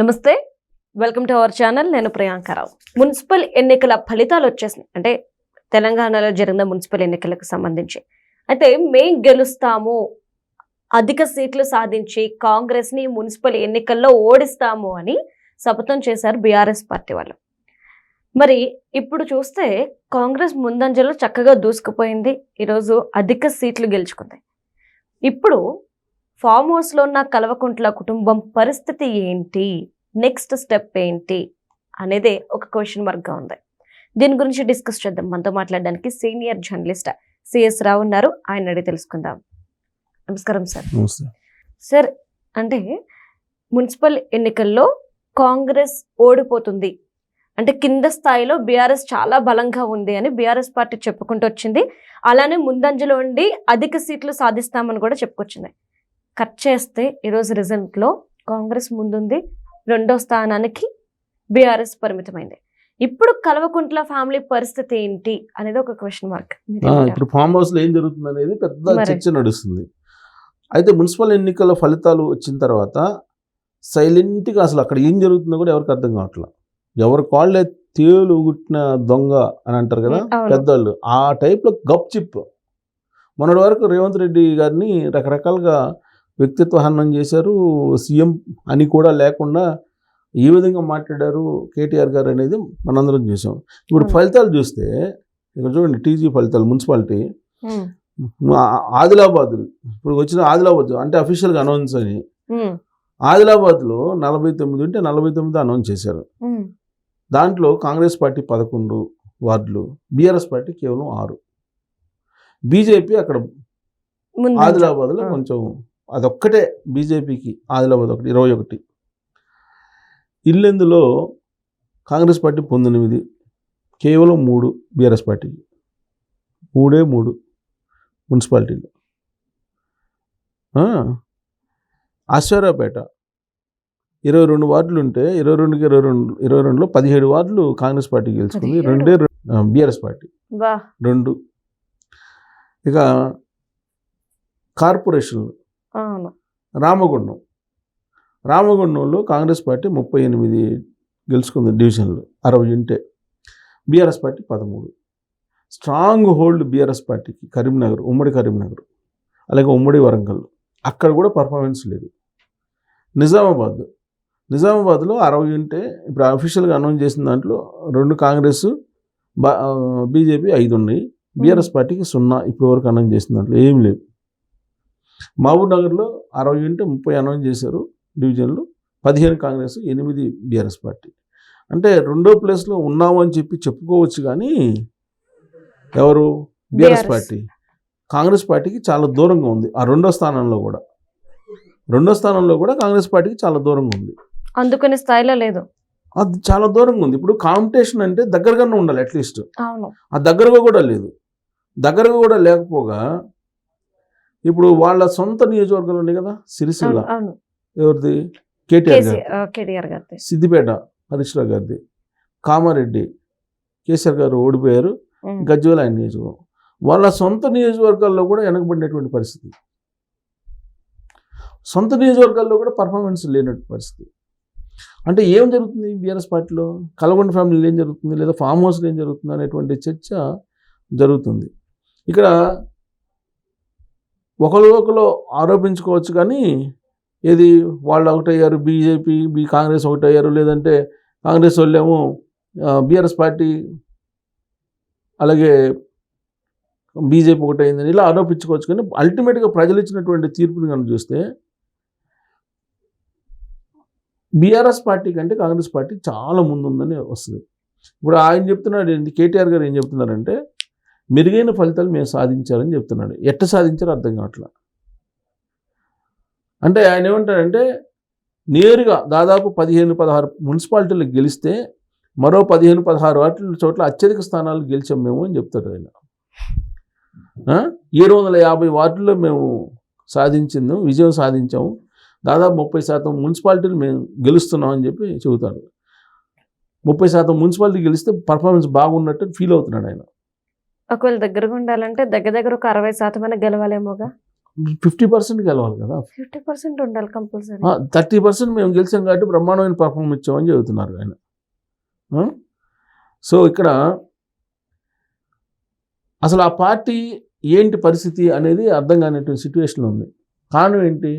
నమస్తే, welcome to our channel. నేను Priyanka Rao. Municipal ఎన్నికల ఫలితాలు వచ్చేసినాయి. అంటే తెలంగాణలో జరిగిన మున్సిపల్ ఎన్నికలకు సంబంధించి అయితే మేం గెలుస్తాము, అధిక సీట్లు సాధించి కాంగ్రెస్ ని మున్సిపల్ ఎన్నికల్లో ఓడిస్తాము అని శపథం చేశారు బీఆర్ఎస్ పార్టీ వాళ్ళు. మరి ఇప్పుడు చూస్తే కాంగ్రెస్ ముందంజలో చక్కగా దూసుకుపోయింది. ఈరోజు అధిక సీట్లు గెలుచుకుంది. ఇప్పుడు ఫామ్ హౌస్ లో ఉన్న కల్వకుంట్ల కుటుంబం పరిస్థితి ఏంటి, నెక్స్ట్ స్టెప్ ఏంటి అనేది ఒక క్వశ్చన్ మార్క్ గా ఉంది. దీని గురించి డిస్కస్ చేద్దాం. మనతో మాట్లాడడానికి సీనియర్ జర్నలిస్ట్ సిఎస్ రావు ఉన్నారు. ఆయన అడిగి తెలుసుకుందాం. నమస్కారం సార్. సార్, అంటే మున్సిపల్ ఎన్నికల్లో కాంగ్రెస్ ఓడిపోతుంది అంటే కింద స్థాయిలో బీఆర్ఎస్ చాలా బలంగా ఉంది అని బీఆర్ఎస్ పార్టీ చెప్పుకుంటూ వచ్చింది. అలానే ముందంజలో ఉండి అధిక సీట్లు సాధిస్తామని కూడా చెప్పుకొచ్చింది. కట్ చేస్తే ఈరోజు రిజల్ట్లో కాంగ్రెస్ ముందుంది, 2వ స్థానానికి బీఆర్ఎస్ పరిమితమైంది. ఇప్పుడు కల్వకుంట్ల ఫ్యామిలీ పరిస్థితి ఏంటి అనేది ఒక క్వశ్చన్ మార్క్. ఇప్పుడు ఫామ్ హౌస్ లో ఏం జరుగుతుంది అనేది పెద్ద చర్చ నడుస్తుంది. అయితే మున్సిపల్ ఎన్నికల ఫలితాలు వచ్చిన తర్వాత సైలెంట్గా అసలు అక్కడ ఏం జరుగుతుందో కూడా ఎవరికి అర్థం కావట్లేదు. ఎవరి కాళ్ళే తేలు గుట్టిన దొంగ అని అంటారు కదా పెద్దవాళ్ళు, ఆ టైప్లో గప్ చిప్. మొన్నటి వరకు రేవంత్ రెడ్డి గారిని రకరకాలుగా వ్యక్తిత్వ హననం చేశారు. సీఎం అని కూడా లేకుండా ఈ విధంగా మాట్లాడారు కేటీఆర్ గారు అనేది మనందరం చూసాం. ఇప్పుడు ఫలితాలు చూస్తే ఇక్కడ చూడండి, టీజీ ఫలితాలు మున్సిపాలిటీ ఆదిలాబాద్, ఇప్పుడు వచ్చిన ఆదిలాబాద్ అంటే అఫీషియల్గా అనౌన్స్ అని ఆదిలాబాద్లో 49 ఉంటే 49 అనౌన్స్ చేశారు. దాంట్లో కాంగ్రెస్ పార్టీ 11 వార్డులు, బీఆర్ఎస్ పార్టీ కేవలం 6. బీజేపీ అక్కడ ఆదిలాబాద్లో కొంచెం అదొక్కటే బీజేపీకి, ఆదిలాబాద్ ఒకటి 21. ఇల్లెందులో కాంగ్రెస్ పార్టీ 19, కేవలం 3 బీఆర్ఎస్ పార్టీకి. 3 మున్సిపాలిటీలు. అశ్వారాపేట 22 వార్డులు ఉంటే 22లో 17 వార్డులు కాంగ్రెస్ పార్టీ గెలుచుకుంది, 2 బీఆర్ఎస్ పార్టీ 2. ఇక కార్పొరేషన్లు రామగుండంలో కాంగ్రెస్ పార్టీ 38 గెలుచుకుంది డివిజన్లు, 60 ఉంటే BRS party 13. Strong hold BRS పార్టీకి కరీంనగర్, ఉమ్మడి కరీంనగర్, అలాగే ఉమ్మడి వరంగల్, అక్కడ కూడా పర్ఫార్మెన్స్ లేదు. నిజామాబాద్లో 60 ఉంటే ఇప్పుడు అఫీషియల్గా అనౌన్స్ చేసిన దాంట్లో 2 కాంగ్రెస్, బీజేపీ 5 ఉన్నాయి, బీఆర్ఎస్ పార్టీకి 0 ఇప్పుడు వరకు అనౌన్స్ చేసిన దాంట్లో ఏం లేవు. మహబూబ్ నగర్లో 60 ఉంటే 30 అనౌన్స్ చేశారు డివిజన్లు, 15 కాంగ్రెస్, 8 బీఆర్ఎస్ పార్టీ. అంటే 2వ ప్లేస్లో ఉన్నాము అని చెప్పుకోవచ్చు, కానీ ఎవరు బీఆర్ఎస్ పార్టీ కాంగ్రెస్ పార్టీకి చాలా దూరంగా ఉంది. ఆ 2వ స్థానంలో కూడా కాంగ్రెస్ పార్టీకి చాలా దూరంగా ఉంది, అందుకునే స్థాయిలో లేదు, అది చాలా దూరంగా ఉంది. ఇప్పుడు కాంపిటీషన్ అంటే దగ్గరగానే ఉండాలి అట్లీస్ట్, ఆ దగ్గరగా కూడా లేదు. దగ్గరగా కూడా లేకపోగా ఇప్పుడు వాళ్ళ సొంత నియోజకవర్గాలు ఉన్నాయి కదా, సిరిసిల్ల ఎవరిది, కేటీఆర్ గారిది, సిద్దిపేట హరీష్ రావు గారిది, కామారెడ్డి కేసీఆర్ గారు ఓడిపోయారు, గజ్వేల్ ఆయన నియోజకవర్గం. వాళ్ళ సొంత నియోజకవర్గాల్లో కూడా వెనకబడినటువంటి పరిస్థితి, సొంత నియోజకవర్గాల్లో కూడా పర్ఫార్మెన్స్ లేనటువంటి పరిస్థితి. అంటే ఏం జరుగుతుంది బీఆర్ఎస్ పార్టీలో, కల్వకుంట్ల ఫ్యామిలీలో ఏం జరుగుతుంది, లేదా ఫామ్ హౌస్లో ఏం జరుగుతుంది అనేటువంటి చర్చ జరుగుతుంది. ఇక్కడ ఒకరు ఆరోపించుకోవచ్చు, కానీ ఏది వాళ్ళు ఒకటయ్యారు, బీజేపీ కాంగ్రెస్ ఒకటయ్యారు, లేదంటే కాంగ్రెస్ వాళ్ళేమో బీఆర్ఎస్ పార్టీ అలాగే బీజేపీ ఒకటైందని ఇలా ఆరోపించుకోవచ్చు. కానీ అల్టిమేట్గా ప్రజలు ఇచ్చినటువంటి తీర్పుని కనుక చూస్తే బీఆర్ఎస్ పార్టీ కంటే కాంగ్రెస్ పార్టీ చాలా ముందుందని వస్తుంది. ఇప్పుడు ఆయన చెప్తున్నాడు ఏంటి, కేటీఆర్ గారు ఏం చెప్తున్నారంటే మెరుగైన ఫలితాలు మేము సాధించారని చెప్తున్నాడు. ఎట్ట సాధించారో అర్థం కావట్లేదు. అంటే ఆయన ఏమంటాడంటే నేరుగా దాదాపు 15-16 మున్సిపాలిటీలకు గెలిస్తే మరో 15-16 వాటి చోట్ల అత్యధిక స్థానాలు గెలిచాం మేము అని చెప్తాడు ఆయన. 750 వార్డుల్లో మేము విజయం సాధించాము, దాదాపు 30% మున్సిపాలిటీలు మేము గెలుస్తున్నాం అని చెప్పి చెబుతాడు. 30% మున్సిపాలిటీ గెలిస్తే పర్ఫార్మెన్స్ బాగున్నట్టు ఫీల్ అవుతున్నాడు ఆయన. ఒకవేళ దగ్గరగా ఉండాలంటే దగ్గర ఒక 60% గెలవాలేమోగా. 50% గెలవాలి కదా. 50% ఉండాలి కంపల్సరీ. 30% మేము గెలిచాం కాబట్టి బ్రహ్మాండమైన పర్ఫార్మెన్స్ ఇచ్చామని చెబుతున్నారు ఆయన. సో ఇక్కడ అసలు ఆ పార్టీ ఏంటి పరిస్థితి అనేది అర్థం కానిటువంటి సిచ్యువేషన్ ఉంది. కారణం ఏంటి,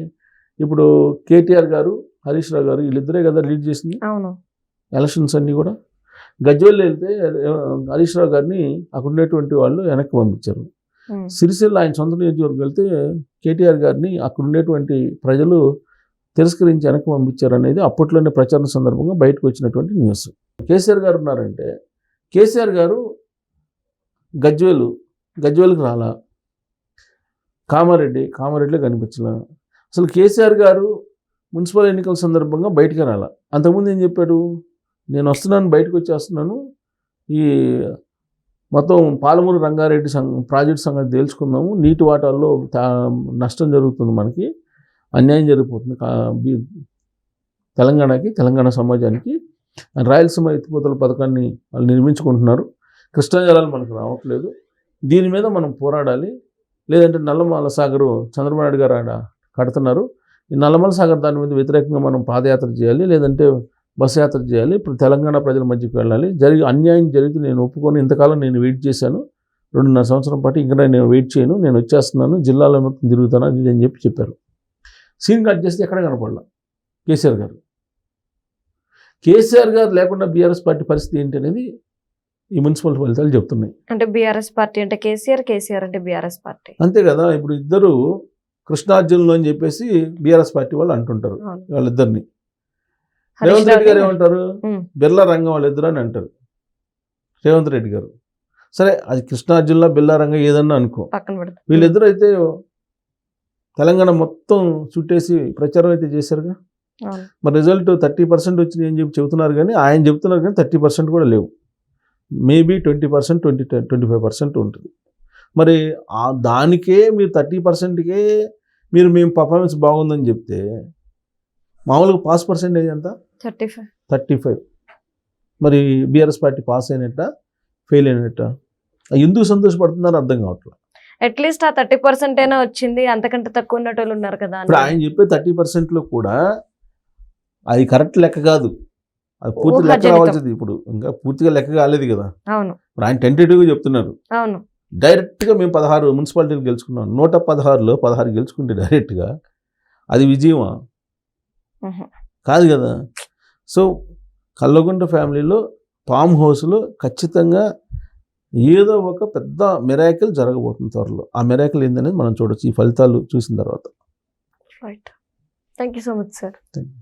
ఇప్పుడు కేటీఆర్ గారు, హరీష్ రావు గారు వీళ్ళిద్దరే కదా లీడ్ చేసింది ఎలక్షన్స్ అన్నీ కూడా. గజ్వేల్లో వెళ్తే హరీష్ రావు గారిని అక్కడ ఉండేటువంటి వాళ్ళు వెనక్కి పంపించారు. సిరిసిల్ల ఆయన సొంత నియోజకవర్గం వెళ్తే కేటీఆర్ గారిని అక్కడ ఉండేటువంటి ప్రజలు తిరస్కరించి వెనక్కి పంపించారు అనేది అప్పట్లోనే ప్రచారం సందర్భంగా బయటకు వచ్చినటువంటి న్యూస్. కేసీఆర్ గారు ఉన్నారంటే కేసీఆర్ గారు గజ్వేల్కి రాలా, కామారెడ్డిలో కనిపించలా. అసలు కేసీఆర్ గారు మున్సిపల్ ఎన్నికల సందర్భంగా బయటకు రాలా. అంతకుముందు ఏం చెప్పాడు, నేను వస్తున్నాను, బయటకు వచ్చేస్తున్నాను, ఈ మొత్తం పాలమూరు రంగారెడ్డి ప్రాజెక్టు సంగతి తేల్చుకుందాము, నీటి వాటాల్లో నష్టం జరుగుతుంది, మనకి అన్యాయం జరిగిపోతుంది తెలంగాణ సమాజానికి, రాయలసీమ ఎత్తిపోతల పథకాన్ని వాళ్ళు నిర్మించుకుంటున్నారు, కృష్ణా జలాలు మనకు రావట్లేదు, దీని మీద మనం పోరాడాలి, లేదంటే నల్లమల సాగరు చంద్రబాబు నాయుడు గారు ఆడ కడుతున్నారు, ఈ నల్లమల సాగర్ దాని మీద వ్యతిరేకంగా మనం పాదయాత్ర చేయాలి, లేదంటే బస్సు యాత్ర చేయాలి, ఇప్పుడు తెలంగాణ ప్రజల మధ్యకి వెళ్ళాలి, అన్యాయం జరిగితే నేను ఒప్పుకొని ఇంతకాలం నేను వెయిట్ చేశాను, 2.5 సంవత్సరం పాటు ఇంకా నేను వెయిట్ చేయను, నేను వచ్చేస్తున్నాను, జిల్లాలో మొత్తం తిరుగుతాను అది అని చెప్పారు. సీన్ కట్ చేస్తే ఎక్కడ కనపడలా కేసీఆర్ గారు లేకుండా బీఆర్ఎస్ పార్టీ పరిస్థితి ఏంటి అనేది ఈ మున్సిపల్ ఫలితాలు చెప్తున్నాయి. అంటే బీఆర్ఎస్ పార్టీ అంటే కేసీఆర్ అంటే బీఆర్ఎస్ పార్టీ అంతే కదా. ఇప్పుడు ఇద్దరు కృష్ణార్జునులు అని చెప్పేసి బీఆర్ఎస్ పార్టీ వాళ్ళు అంటుంటారు వాళ్ళిద్దరిని. రేవంత్ రెడ్డి గారు ఏమంటారు, బిర్లా రంగం వాళ్ళిద్దరు అని అంటారు రేవంత్ రెడ్డి గారు. సరే అది కృష్ణార్జునుల బిర్లా రంగం ఏదన్నా అనుకో, వీళ్ళిద్దరు అయితే తెలంగాణ మొత్తం చుట్టేసి ప్రచారం అయితే చేశారుగా. మరి రిజల్ట్ 30% వచ్చింది అని చెబుతున్నారు, కానీ ఆయన చెబుతున్నారు కానీ 30% కూడా లేవు, మేబీ 20%, 25% ఉంటుంది. మరి దానికే మీరు 30%కే మేము పర్ఫార్మెన్స్ బాగుందని చెప్తే మామూలుగా పాస్ పర్సెంటేజ్ ఎంత, 35. మరి బీఆర్ఎస్ పార్టీ పాస్ అయినట్ట ఫెయిల్ అయినట్ట, ఎందుకు సంతోషపడుతున్నారో అర్థం కావట్లేదు. అట్లీస్ట్ ఆ 30% అయినా వచ్చింది, అంతకంటే తక్కువ ఉన్న వాళ్ళు ఉన్నారు కదా. ఇప్పుడు ఆయన చెప్పే 30%లో కూడా అది కరెక్ట్ లెక్క కాదు, అది పూర్తి లెక్క రావాల్సింది. ఇప్పుడు ఇంకా పూర్తిగా లెక్క కాలేదు కదా. ఇప్పుడు ఆయన టెంటేటివ్గా చెప్తున్నారు. డైరెక్ట్గా మేము 16 మున్సిపాలిటీలు గెలుచుకున్నాం, 116లో 16 గెలుచుకుంటే డైరెక్ట్గా అది విజయమా కాదు కదా. సో కల్లగొండ ఫ్యామిలీలో ఫామ్ హౌస్లో ఖచ్చితంగా ఏదో ఒక పెద్ద మిరాకిల్ జరగబోతుంది త్వరలో. ఆ మిరాకిల్ ఏందనేది మనం చూడొచ్చు ఈ ఫలితాలు చూసిన తర్వాత. Right, thank you so much sir. Thank you.